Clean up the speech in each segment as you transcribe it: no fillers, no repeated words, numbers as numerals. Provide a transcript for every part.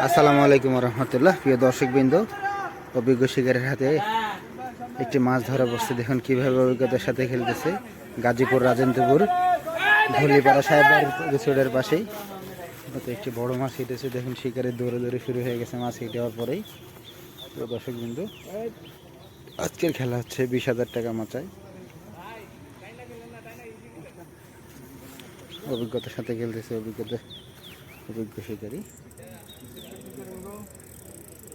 আসসালামু আলাইকুম রহমতুল্লাহ। প্রিয় দর্শকবৃন্দ, অভিজ্ঞ শিকারের হাতে একটি মাছ ধরা বসছে। দেখুন কীভাবে অভিজ্ঞতার সাথে খেলতেছে। গাজীপুর রাজেন্দ্রপুর ধলিপাড়া সাহেববাড়ির রিসোর্টের পাশেই একটি বড় মাছ হিটেছে। দেখুন শিকারের দৌড়ে দৌড়ে শুরু হয়ে গেছে মাছ হিটে হওয়ার পরেই। প্রিয় দর্শকবৃন্দ, আজকের খেলা হচ্ছে 20,000 টাকা মাচায়। অভিজ্ঞতার সাথে খেলতেছে অভিজ্ঞ শিকারী।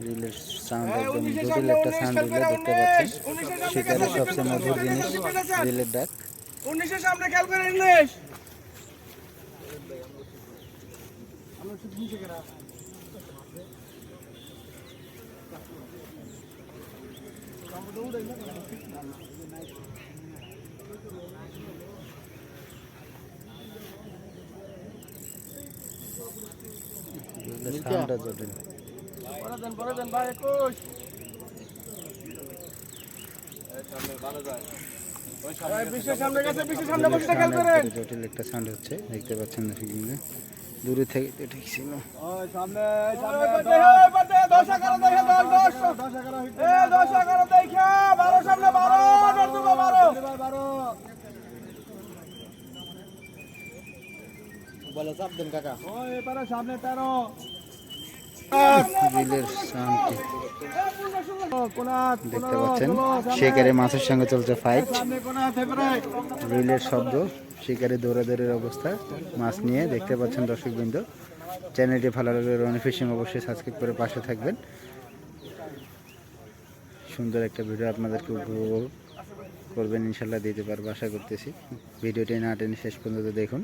রিলের সাউন্ড একদম জটিল একটা সাউন্ড রিলে দেখতে পাচ্ছেন। শিকারের সবচেয়ে মধুর জিনিস রিলের ডাক। 19 সামনে খেয়াল করে ইংলিশ সাউন্ডটা জটিল। পরে দেন ভাই 21 জটিল একটা সাউন্ড হচ্ছে, দেখতে পাচ্ছেন না? দূরে থেকে ঠিক ছিল। রিলের সাউন্ডটি দেখতে পাচ্ছেন। শিকারে মাছের সঙ্গে চলছে ফাইট। রিলের শব্দ, শিকারে দৌড়াদৌড়ের অবস্থা মাছ নিয়ে দেখতে পাচ্ছেন দর্শকবৃন্দ। চ্যানেলটি ভালো লাগলে রনি ফিশিং অবশ্যই সাবস্ক্রাইব করে পাশে থাকবেন। সুন্দর একটা ভিডিও আপনাদেরকে উপভোগ করবেন, ইনশাল্লাহ দিতে পারবো আশা করতেছি। ভিডিওটি না টেনে শেষ পর্যন্ত দেখুন।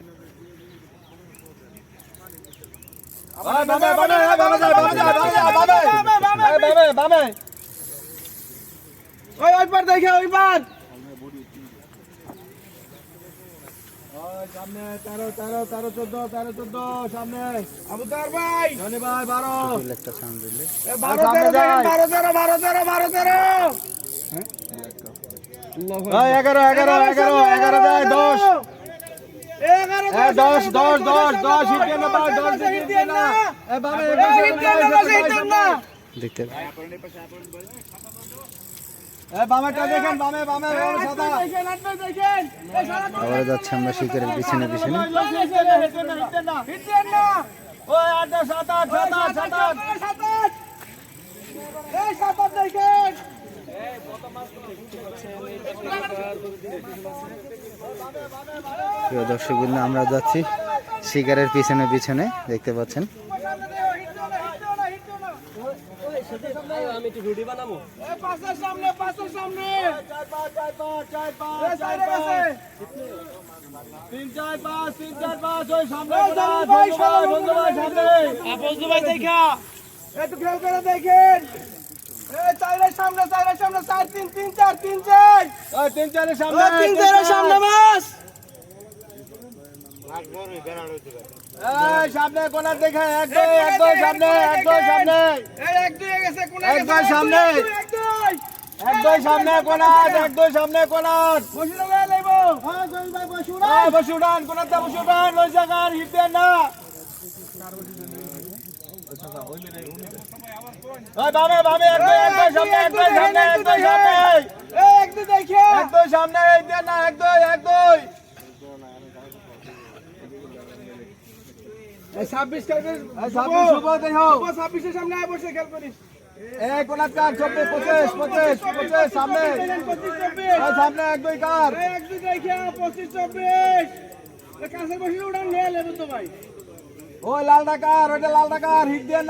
সামনে 13 14 সামনে আবুদার ভাই ধনী ভাই 12 একটা সাউন্ড দিলে 12 দেখতে আবার যাচ্ছে আমরা শিকারের পিছনে পিছনে। প্রিয় দর্শকবৃন্দ, আমরা যাচ্ছি শিকারের পিছনে পিছনে, দেখতে পাচ্ছেন। আমি একটু রুটি বানাবো। পাঁচের সামনে 3 4 5 ওই সামনে বন্ধু ভাই সামনে বন্ধু ভাই দেখা একটু খেয়াল করে দেখেন। এই চাইরের সামনে 4 3 4 3 4 ওই 3 4 এর সামনে 3 4 এর সামনে মাছ এই সামনে কোণার দেখে 1 2 সামনে 1 2 সামনে এই 1 2 গেছে কোণা 1 2 সামনে 1 2 সামনে কোণার 1 2 সামনে কোণার বসি লাগা লইবো। হ্যাঁ জয় ভাই বসুড়ান কোণার দা বসুড়ান লই জায়গার হিট দেন না। ওই বামে 1 2 সামনে 1 2 সামনে 1 2 সামনে এই 1 2 দেখে 1 2 সামনে এই দেন না 1 2 26 খেলবেন 26 শুভ দেখো 26 এর সামনে আয় বসে খেল করিস। এই কোণার কার 24 25 সামনে 25 24 সামনে 1 2 কার 1 2 দেখে 25 24 এ কাছে বসে উড়ান নিয়ে লেবো তো ভাই। ওই লাল ডাকার ওইটা লাল ডাকার হিট দেন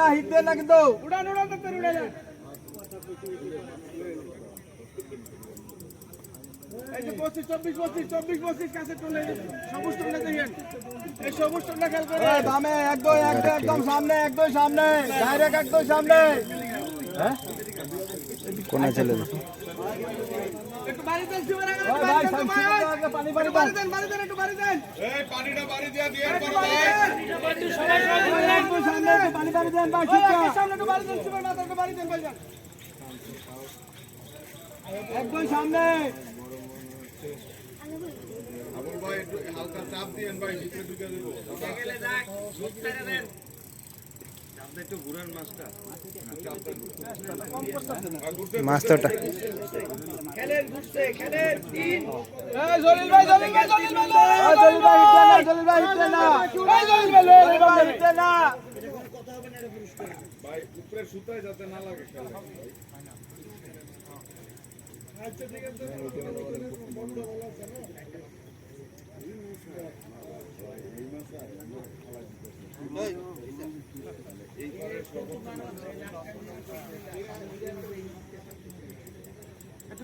না কিন্তু উড়ান তো উড়ে যান। এই যে 25 24 কাছে চলে সবুজ টুকরা দেখেন। এই সবুজ টুকরা খেল করে বামে 1 2 একদম সামনে 1 2 সামনে ডাইরেক্ট 1 2 সামনে। হ্যাঁ কোণে চলে যাবে। একটু বাড়ি দেন শিবরা পানি দেন একটু বাড়ি দেন। এই পানিটা বাড়ি দিয়া দিয়ে করো ভাই। একটু সামনে একটু পানি দেন ভাই শিবরা সামনে একটু বাড়ি দেন শিবরা মাথাকে বাড়ি দেন ভাই। একদম সামনে আবুল ভাই একটু হালকা চাপ দিয়েন ভাই ভিতরে ঢুকে দেব। গেলে যাক সুস্থ করে দেন। মাছ তোটা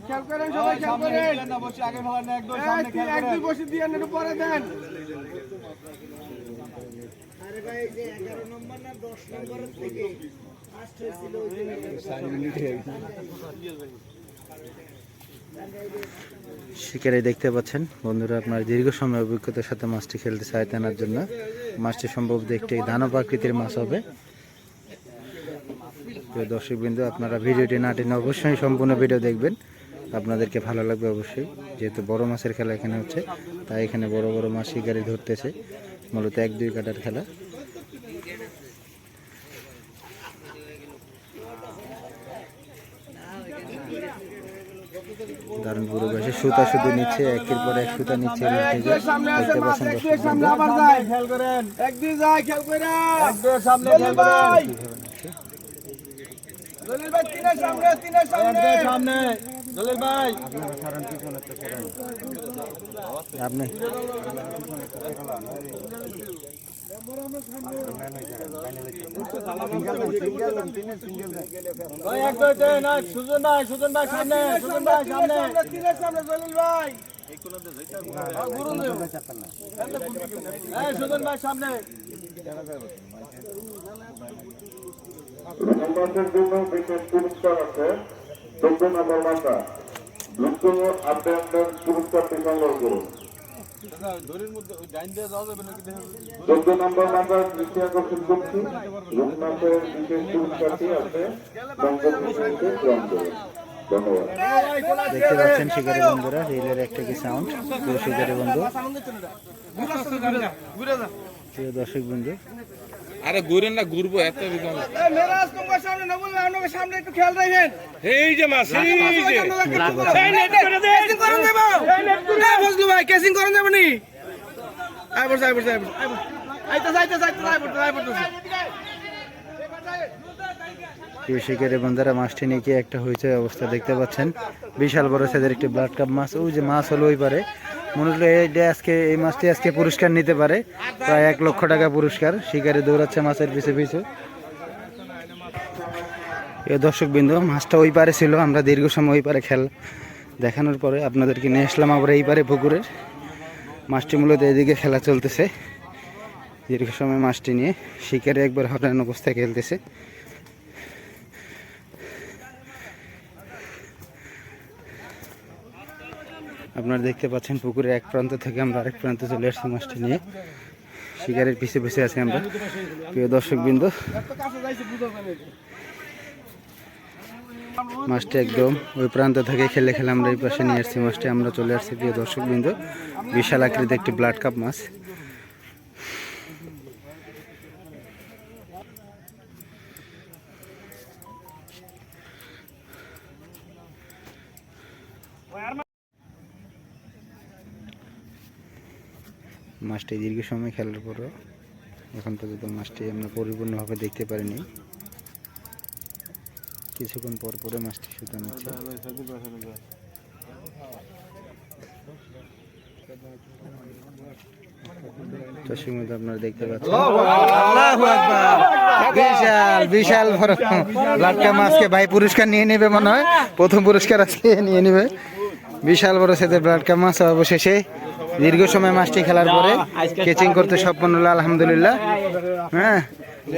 খেয়াল করেন সবাই, খেয়াল করেন না, বসে আগে ভাবার না, একদম সামনে খেয়াল করেন, এক দুই বসে দিয়ে একটু পরে দেন। আরে ভাই এই যে 11 নম্বর না 10 নম্বরের থেকে ফার্স্ট হয়েছিল ওই যে 4 মিনিট হয়ে গেছে। শিকারে দেখতে পাচ্ছেন বন্ধুরা, আপনার দীর্ঘ সময় অভিজ্ঞতার সাথে মাছটি খেলতে চায় টানার জন্য। মাছটি সম্ভবত একটি দানব আকৃতির মাছ হবে। প্রিয় দর্শকবৃন্দ, আপনারা ভিডিওটি না টেনে অবশ্যই সম্পূর্ণ ভিডিও দেখবেন, আপনাদেরকে ভালো লাগবে অবশ্যই। যেহেতু বড় মাছের খেলা এখানে হচ্ছে, তাই এখানে বড় বড় মাছ শিকারি ধরতেছে, মূলত 1-2 কাটার খেলা। দারুণ পুরো বসে সুতা শুধু নিচ্ছে, একের পর এক সুতা নিচ্ছে। দেখতে পাচ্ছেন খেয়াল করেন, এক দুই যায়, খেয়াল করেন, এক দুই সামনে খেয়াল করেন, জলিল ভাই তিনের সামনে, তিনের সামনে, সামনে জলিল ভাই আপনারা কারণ পিছনে তো করেন আপনি ভাই এক দুই তিন না, সুজন ভাই সামনে, সুজন ভাই সামনে, তিনের সামনে জলিল ভাই এই কোন দে যাইতা গুরু দেব এই সুজন ভাই সামনে। নম্বরের জন্য বিশেষ পুরস্কার আছে 14 নম্বর মাথা দ্রুত আপনাদের পুরস্কারটি সংগ্রহ করুন। 14 নম্বর মাথা দৃষ্টি আকর্ষণ করছি, রূপনাথের বিশেষ পুরস্কারটি আছে গ্রহণ করুন। ধন্যবাদ। দেখতে পাচ্ছেন শিকারী বন্ধুরা, রেলের একটা কি সাউন্ড। প্রিয় শিকারী বন্ধু, প্রিয় দর্শক বন্ধু, আরে ঘুরেন না, ঘুরবো এত বিকম মেরাজ তোমার সামনে না বললে আপনার সামনে একটু খেয়াল রাখেন। এই যে মাছ, এই যে কেসিং করুন দেব না ফজলু ভাই, কেসিং করুন দেব নি আই বস আইতা প্রিয় শিকারী বন্ধুরা, মাছটি নিয়ে কি একটা হয়েছে অবস্থা দেখতে পাচ্ছেন। বিশাল বড় সাইজের একটি ব্লাড কাপ মাছ। ওই যে মাছ হলো ওই পারে, মূলত এই মাছটি আজকে পুরস্কার নিতে পারে, প্রায় 1 লক্ষ টাকা পুরস্কার। শিকারি দৌড়াচ্ছে মাছের পিছু পিছু। এই দর্শক বিন্দু, মাছটা ওই পারে ছিল, আমরা দীর্ঘ সময় ওই পারে খেল দেখানোর পরে আপনাদেরকে নিয়ে আসলাম আবার এই পারে পুকুরের। মাছটি মূলত এদিকে খেলা চলতেছে দীর্ঘ সময়। মাছটি নিয়ে শিকারি একবার হঠাৎ অবস্থায় খেলতেছে। আপনারা দেখতে পাচ্ছেন পুকুরের এক প্রান্ত থেকে আমরা আরেক প্রান্তে চলে আসছি মাছটি নিয়ে। শিকারের পিছে পিছে আছি আমরা। প্রিয় দর্শকবৃন্দ, মাছটি একদম ওই প্রান্ত থেকে খেলে আমরা এই পাশে নিয়ে আসছি মাছটি। আমরা চলে আসছি প্রিয় দর্শকবৃন্দ, বিশাল আকৃতির একটি ব্লাড কাপ মাছ। মাছটি দীর্ঘ সময় খেলার পরও এখন পর্যন্ত মাছটি আমরা পরিপূর্ণভাবে দেখতে পারিনি। কিছুক্ষণ পর পরে মাছটি সুতা নিচ্ছে। দর্শক মধ্যে আপনারা দেখতে পাচ্ছেন, আল্লাহু আকবার, বিশাল বড় লাটকা মাছকে ভাই পুরস্কার নিয়ে নেবে মনে হয়, প্রথম পুরস্কার আজকে নিয়ে নেবে। বিশাল বড় সাইজের লাটকা মাছ অবশেষে দীর্ঘ সময় মাছটি খেলার পরে কেচিং করতে সম্পন্ন হলো, আলহামদুলিল্লাহ। হ্যাঁ,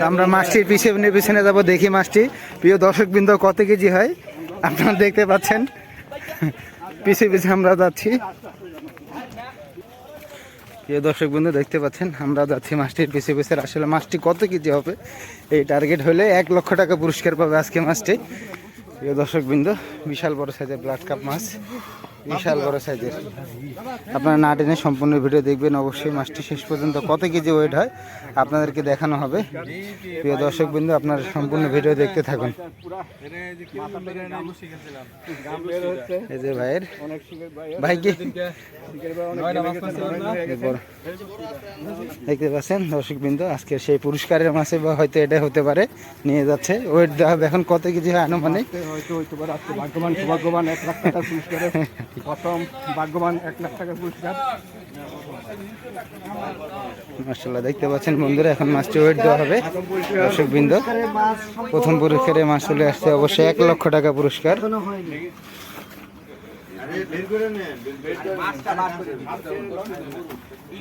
আমরা মাছটির পিছনে যাবো, দেখি মাছটি প্রিয় দর্শকবৃন্দ কত কেজি হয়। আপনারা দেখতে পাচ্ছেন পিছে আমরা যাচ্ছি। প্রিয় দর্শকবৃন্দ দেখতে পাচ্ছেন আমরা যাচ্ছি মাছটির পিছে। আসলে মাছটি কত কেজি হবে এই টার্গেট হলে 1 লক্ষ টাকা পুরস্কার পাবে আজকে মাছটি। প্রিয় দর্শকবৃন্দ, বিশাল বড় সাইজের ব্লাড কাপ মাছ। বিশাল বড় সাইজের। আপনারা না টেনে সম্পূর্ণ ভিডিও দেখবেন অবশ্যই। মাছটি শেষ পর্যন্ত কত কেজি ওয়েট হয় আপনাদেরকে দেখানো হবে। প্রিয় দর্শক বিন্দু, আপনারা সম্পূর্ণ ভিডিও দেখতে থাকুন। এই যে ভাইয়ের ভাই কি দেখতে পাচ্ছেন দর্শক বিন্দু, আজকে সেই পুরস্কারের মাছে বা হয়তো এটা হতে পারে নিয়ে যাচ্ছে। ওয়েট দেওয়া হবে এখন কত কেজি হয় আনুমানিক? হয়তো হইতে পারে আজকে ভাগ্যবান সৌভাগ্যবান 1 লাখ টাকার পুরস্কারে প্রথম ভাগ্যবান 1 লাখ টাকার পুরস্কার। মাশাআল্লাহ দেখতে পাচ্ছেন বন্ধুরা, এখন মাছটি ওয়েট দেওয়া হবে দর্শক বিন্দু। প্রথম পুরস্কারে মাছ চলে আসছে অবশ্যই 1 লক্ষ টাকা পুরস্কার।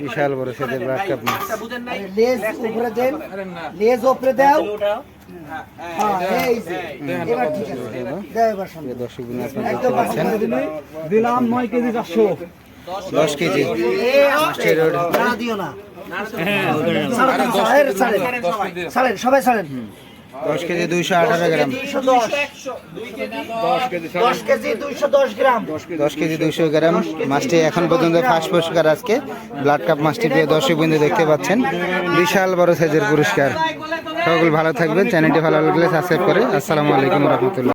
বিশাল বড় সাইজের ব্লাড কাপ মাছ। লেজ উপরে দেন, লেজ উপরে দাও। হ্যাঁ, এই যে এবার ঠিক আছে, দাও এবার সামনে। প্রিয় দর্শক বিন্দু, আপনারা দেখতে পাচ্ছেন দিলাম 9 কেজি 400। 10 কেজি মাছটির ওয়েট না দিও না, ছাড়েন, ছাড়েন, সবাই ছাড়েন। 10 কেজি 218 গ্রাম। 10 কেজি 210 গ্রাম। 10 কেজি 200 গ্রাম মাছটি এখন পর্যন্ত ফার্স্ট পুরস্কার আজকে ব্লাড কাপ মাছটি। প্রিয় দর্শক বিন্দু দেখতে পাচ্ছেন বিশাল বড় সাইজের পুরস্কার। সকল ভালো থাকবেন, চ্যানেলটি ভালো লাগলে সাবস্ক্রাইব করে। আসসালামু আলাইকুম রহমতুল্লাহ।